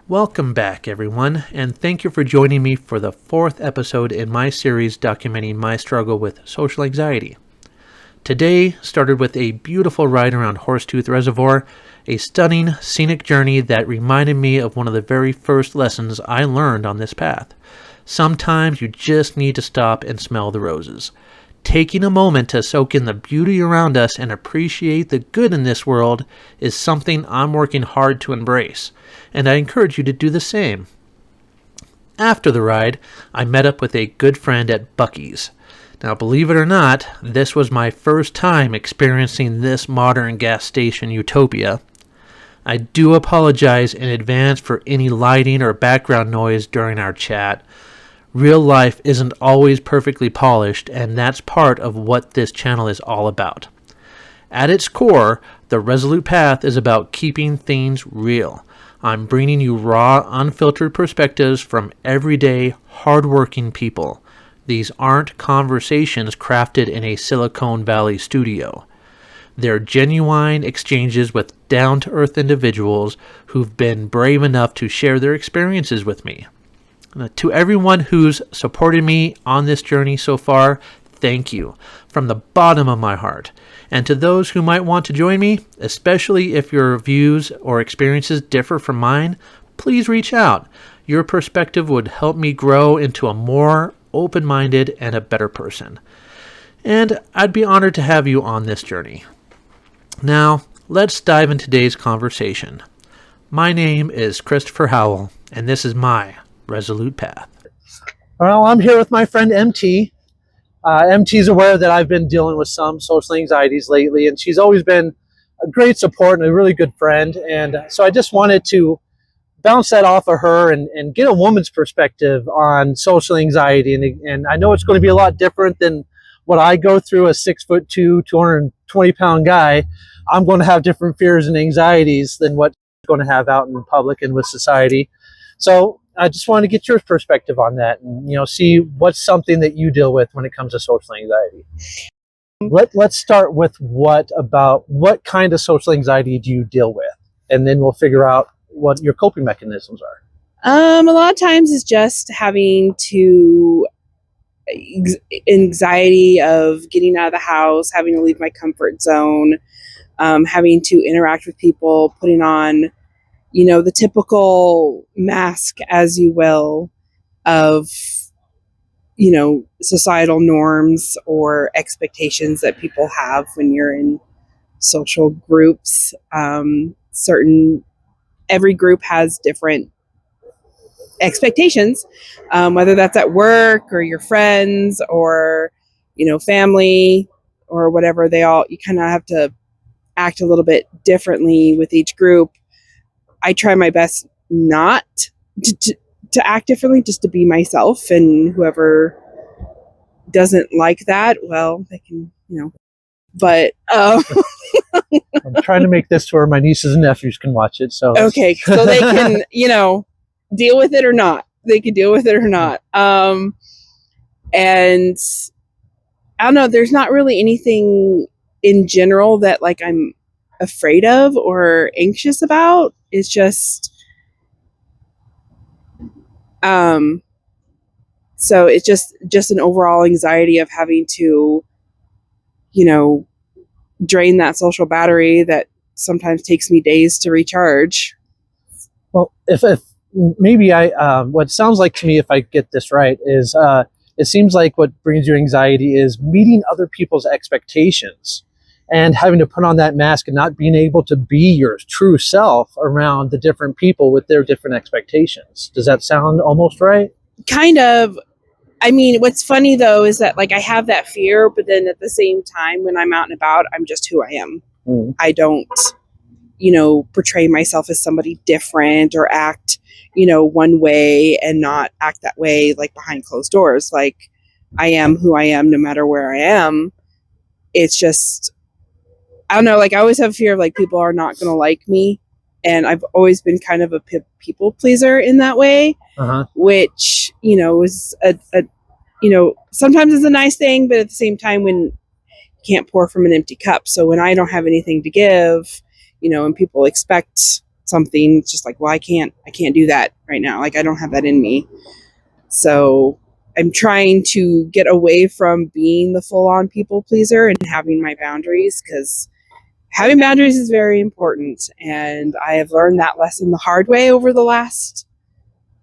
Welcome back, everyone, and thank you for joining me for the fourth episode in my series documenting my struggle with social anxiety. Today started with a beautiful ride around Horsetooth Reservoir, a stunning, scenic journey that reminded me of one of the very first lessons I learned on this path. Sometimes you just need to stop and smell the roses. Taking a moment to soak in the beauty around us and appreciate the good in this world is something I'm working hard to embrace, and I encourage you to do the same. After the ride, I met up with a good friend at Buc-ee's. Now, believe it or not, this was my first time experiencing this modern gas station utopia. I do apologize in advance for any lighting or background noise during our chat. Real life isn't always perfectly polished, and that's part of what this channel is all about. At its core, the Resolute Path is about keeping things real. I'm bringing you raw, unfiltered perspectives from everyday, hardworking people. These aren't conversations crafted in a Silicon Valley studio. They're genuine exchanges with down-to-earth individuals who've been brave enough to share their experiences with me. To everyone who's supported me on this journey so far, thank you from the bottom of my heart. And to those who might want to join me, especially if your views or experiences differ from mine, please reach out. Your perspective would help me grow into a more open-minded and a better person. And I'd be honored to have you on this journey. Now, let's dive into today's conversation. My name is Christopher Howell, and this is my Resolute Path. Well, I'm here with my friend MT. MT's aware that I've been dealing with some social anxieties lately, and she's always been a great support and a really good friend. And so I just wanted to bounce that off of her and get a woman's perspective on social anxiety. And I know it's going to be a lot different than what I go through as 6'2", 220-pound guy. I'm going to have different fears and anxieties than what she's going to have out in public and with society. So I just want to get your perspective on that and, see what's something that you deal with when it comes to social anxiety. Let's start with what kind of social anxiety do you deal with? And then we'll figure out what your coping mechanisms are. A lot of times it's just having to anxiety of getting out of the house, having to leave my comfort zone, having to interact with people, putting on the typical mask, as you will, of, societal norms or expectations that people have when you're in social groups. Every group has different expectations, whether that's at work or your friends or, family or whatever. You kind of have to act a little bit differently with each group. I try my best not to act differently, just to be myself, and whoever doesn't like that, well, they can, but I'm trying to make this to where my nieces and nephews can watch it. So okay, so they can, deal with it or not. They can deal with it or not. And I don't know, there's not really anything in general that I'm afraid of or anxious about. It's just so it's just an overall anxiety of having to drain that social battery that sometimes takes me days to recharge. Well, if maybe what sounds like to me, if I get this right, is it seems like what brings you anxiety is meeting other people's expectations and having to put on that mask and not being able to be your true self around the different people with their different expectations. Does that sound almost right? Kind of. I mean, what's funny though is that I have that fear, but then at the same time, when I'm out and about, I'm just who I am. I don't, portray myself as somebody different or act, one way and not act that way, behind closed doors. I am who I am no matter where I am. It's just, I don't know, I always have fear of people are not going to like me. And I've always been kind of a people pleaser in that way, which, is a sometimes it's a nice thing, but at the same time, when you can't pour from an empty cup. So when I don't have anything to give, and people expect something, it's just like, well, I can't do that right now. Like, I don't have that in me. So I'm trying to get away from being the full-on people pleaser and having my boundaries, because having boundaries is very important. And I have learned that lesson the hard way over the last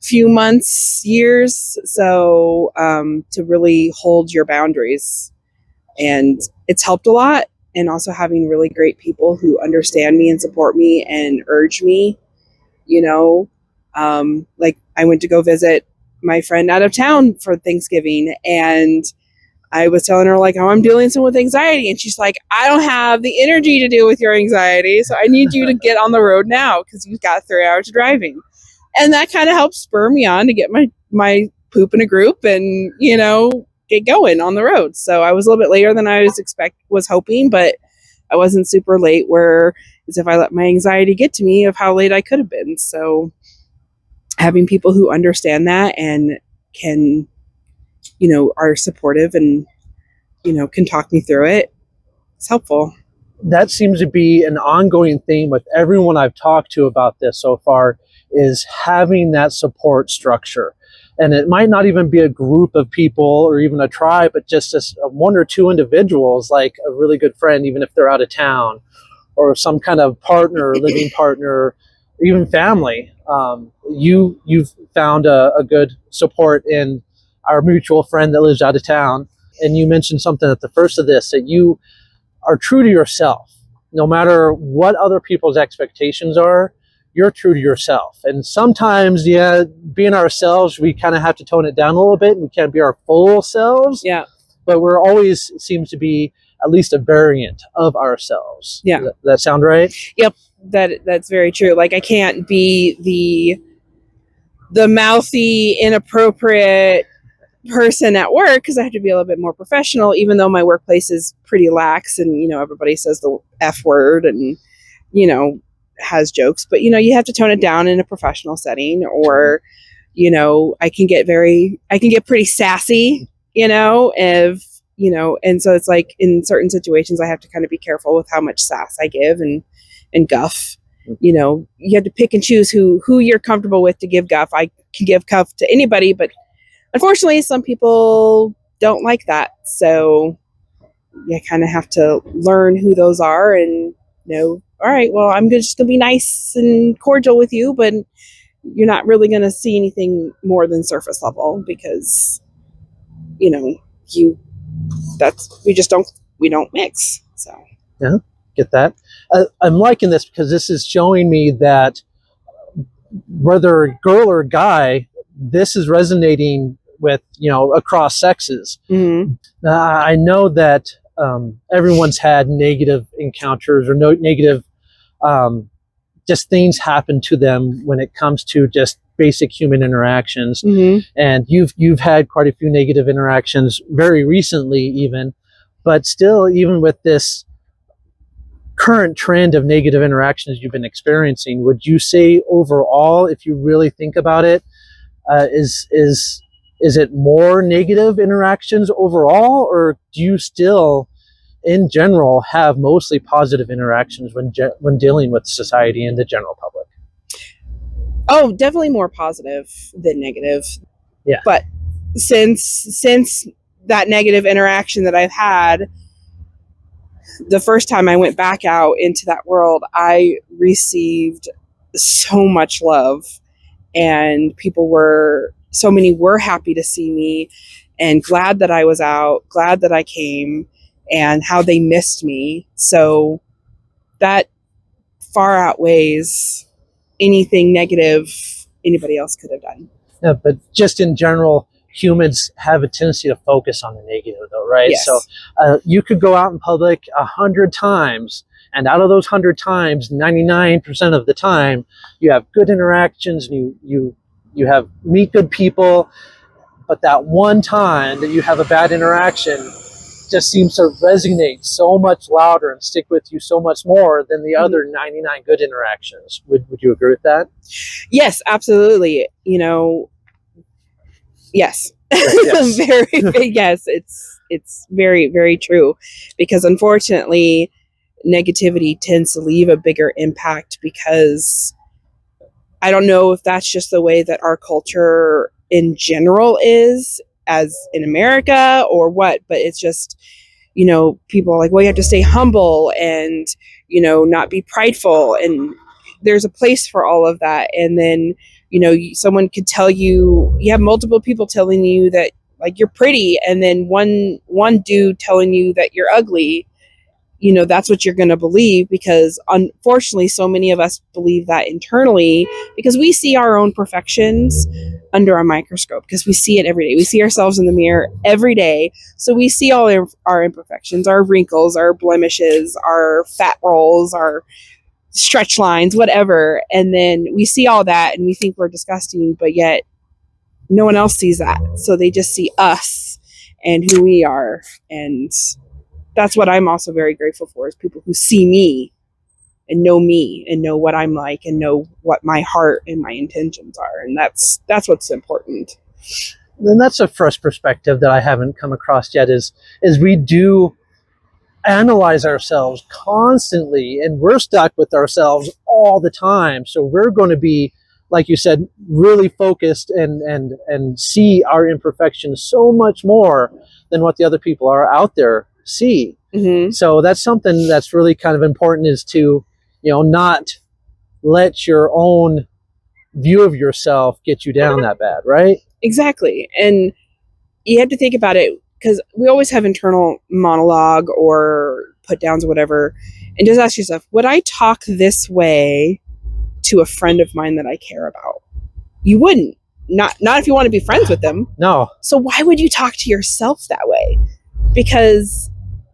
few months, years. So to really hold your boundaries, and it's helped a lot. And also having really great people who understand me and support me and urge me, like I went to go visit my friend out of town for Thanksgiving, and I was telling her, like, how I'm dealing with anxiety, and she's like, I don't have the energy to deal with your anxiety, so I need you to get on the road now, because you've got 3 hours of driving. And that kind of helped spur me on to get my poop in a group and, get going on the road. So I was a little bit later than I was hoping, but I wasn't super late, where as if I let my anxiety get to me of how late I could have been. So having people who understand that and can, are supportive and, can talk me through it, it's helpful. That seems to be an ongoing theme with everyone I've talked to about this so far, is having that support structure. And it might not even be a group of people or even a tribe, but just one or two individuals, like a really good friend, even if they're out of town, or some kind of partner, living partner, or even family. You've found a good support in our mutual friend that lives out of town. And you mentioned something at the first of this, that you are true to yourself. No matter what other people's expectations are, you're true to yourself. And sometimes, being ourselves, we kind of have to tone it down a little bit. We can't be our full selves. Yeah. But we're always seems to be at least a variant of ourselves. Yeah. Does that sound right? Yep. That's very true. Like, I can't be the mouthy, inappropriate person at work, because I have to be a little bit more professional, even though my workplace is pretty lax and, everybody says the F word and, has jokes, but, you have to tone it down in a professional setting, or, I can get pretty sassy, and so it's like in certain situations, I have to kind of be careful with how much sass I give and guff. You have to pick and choose who you're comfortable with to give guff. I can give guff to anybody, but unfortunately, some people don't like that. So you kind of have to learn who those are and know, all right, well, I'm just going to be nice and cordial with you, but you're not really going to see anything more than surface level, because, we don't mix. So. Yeah, get that. I'm liking this because this is showing me that whether girl or guy, this is resonating with, across sexes. Mm-hmm. I know that everyone's had negative encounters or negative just things happen to them when it comes to just basic human interactions. Mm-hmm. And you've had quite a few negative interactions very recently even, but still, even with this current trend of negative interactions you've been experiencing, would you say overall, if you really think about it, is it more negative interactions overall, or do you still, in general, have mostly positive interactions when dealing with society and the general public? Oh, definitely more positive than negative. Yeah. But since that negative interaction that I've had, the first time I went back out into that world, I received so much love, and so many were happy to see me and glad that I was out, glad that I came, and how they missed me. So that far outweighs anything negative anybody else could have done. Yeah, but just in general, humans have a tendency to focus on the negative, though, right? Yes. So you could go out in public 100 times, and out of those 100 times, 99% of the time, you have good interactions, and you meet good people. But that one time that you have a bad interaction just seems to resonate so much louder and stick with you so much more than the other 99 good interactions. Would you agree with that? Yes, absolutely. Yes. Yes. Very big yes. It's very, very true, because unfortunately negativity tends to leave a bigger impact, because I don't know if that's just the way that our culture in general is, as in America, or what, but it's just, people are like, well, you have to stay humble and, not be prideful. And there's a place for all of that. And then, someone could tell you have multiple people telling you that like you're pretty, and then one dude telling you that you're ugly. That's what you're going to believe, because unfortunately so many of us believe that internally, because we see our own perfections under a microscope, because we see it every day. We see ourselves in the mirror every day. So we see all our imperfections, our wrinkles, our blemishes, our fat rolls, our stretch lines, whatever. And then we see all that and we think we're disgusting, but yet no one else sees that. So they just see us and who we are. And that's what I'm also very grateful for, is people who see me and know what I'm like and know what my heart and my intentions are. And that's what's important. And that's a fresh perspective that I haven't come across yet, is we do analyze ourselves constantly, and we're stuck with ourselves all the time. So we're going to be, like you said, really focused and see our imperfections so much more than what the other people are out there see. Mm-hmm. So that's something that's really kind of important, is to, not let your own view of yourself get you down that bad, right? Exactly. And you have to think about it, because we always have internal monologue or put downs or whatever, and just ask yourself, would I talk this way to a friend of mine that I care about? You wouldn't. Not if you want to be friends with them. No. So why would you talk to yourself that way? Because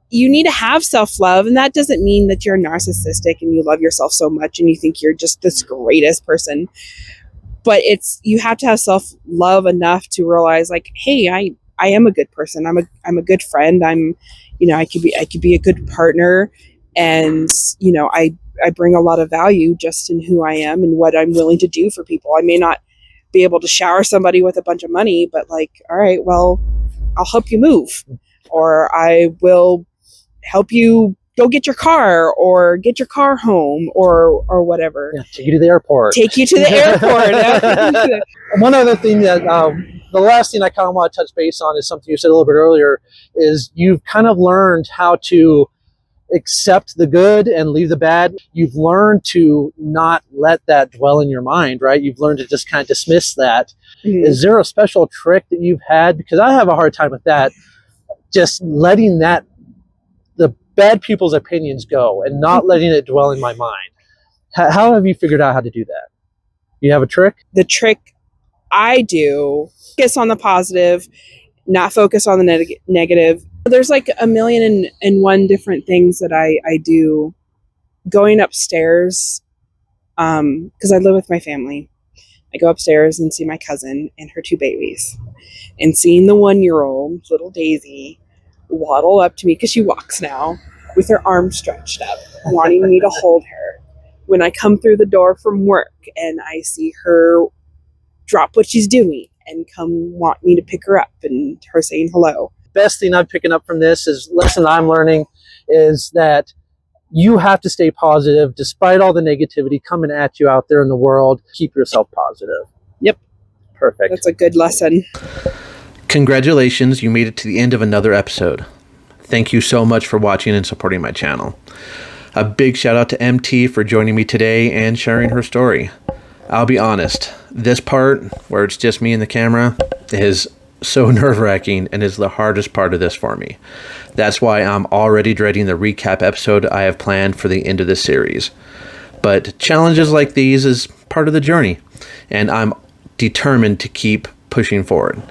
you need to have self-love, and that doesn't mean that you're narcissistic and you love yourself so much and you think you're just this greatest person. But you have to have self-love enough to realize, like, hey, I am a good person. I'm a good friend. I could be a good partner, and I bring a lot of value just in who I am and what I'm willing to do for people. I may not be able to shower somebody with a bunch of money, but like, all right, well, I'll help you move, or I will help you go get your car or get your car home or whatever. Yeah, take you to the airport. One other thing that the last thing I kind of want to touch base on is something you said a little bit earlier, is you've kind of learned how to accept the good and leave the bad. You've learned to not let that dwell in your mind, right? You've learned to just kind of dismiss that. Mm-hmm. Is there a special trick that you've had? Because I have a hard time with that, just letting the bad people's opinions go and not letting it dwell in my mind. How have you figured out how to do that? You have a trick? The trick I do, focus on the positive, not focus on the negative. There's like a million and one different things that I do. Going upstairs, because I live with my family. I go upstairs and see my cousin and her two babies. And seeing the 1-year-old, little Daisy, waddle up to me, because she walks now, with her arms stretched up, wanting me to hold her. When I come through the door from work and I see her drop what she's doing and come want me to pick her up, and her saying hello. Best thing I'm picking up from this is, lesson I'm learning, is that you have to stay positive despite all the negativity coming at you out there in the world. Keep yourself positive. Yep. Perfect. That's a good lesson. Congratulations, you made it to the end of another episode. Thank you so much for watching and supporting my channel. A big shout out to MT for joining me today and sharing her story. I'll be honest, this part, where it's just me and the camera, is so nerve-wracking and is the hardest part of this for me. That's why I'm already dreading the recap episode I have planned for the end of this series. But challenges like these is part of the journey, and I'm determined to keep pushing forward.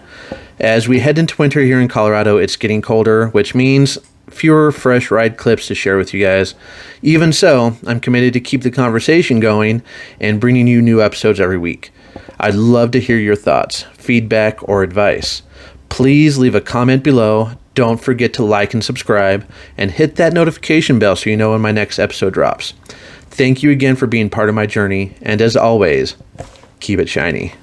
As we head into winter here in Colorado, it's getting colder, which means fewer fresh ride clips to share with you guys. Even so, I'm committed to keep the conversation going and bringing you new episodes every week. I'd love to hear your thoughts, feedback, or advice. Please leave a comment below. Don't forget to like and subscribe, and hit that notification bell so you know when my next episode drops. Thank you again for being part of my journey, and as always, keep it shiny.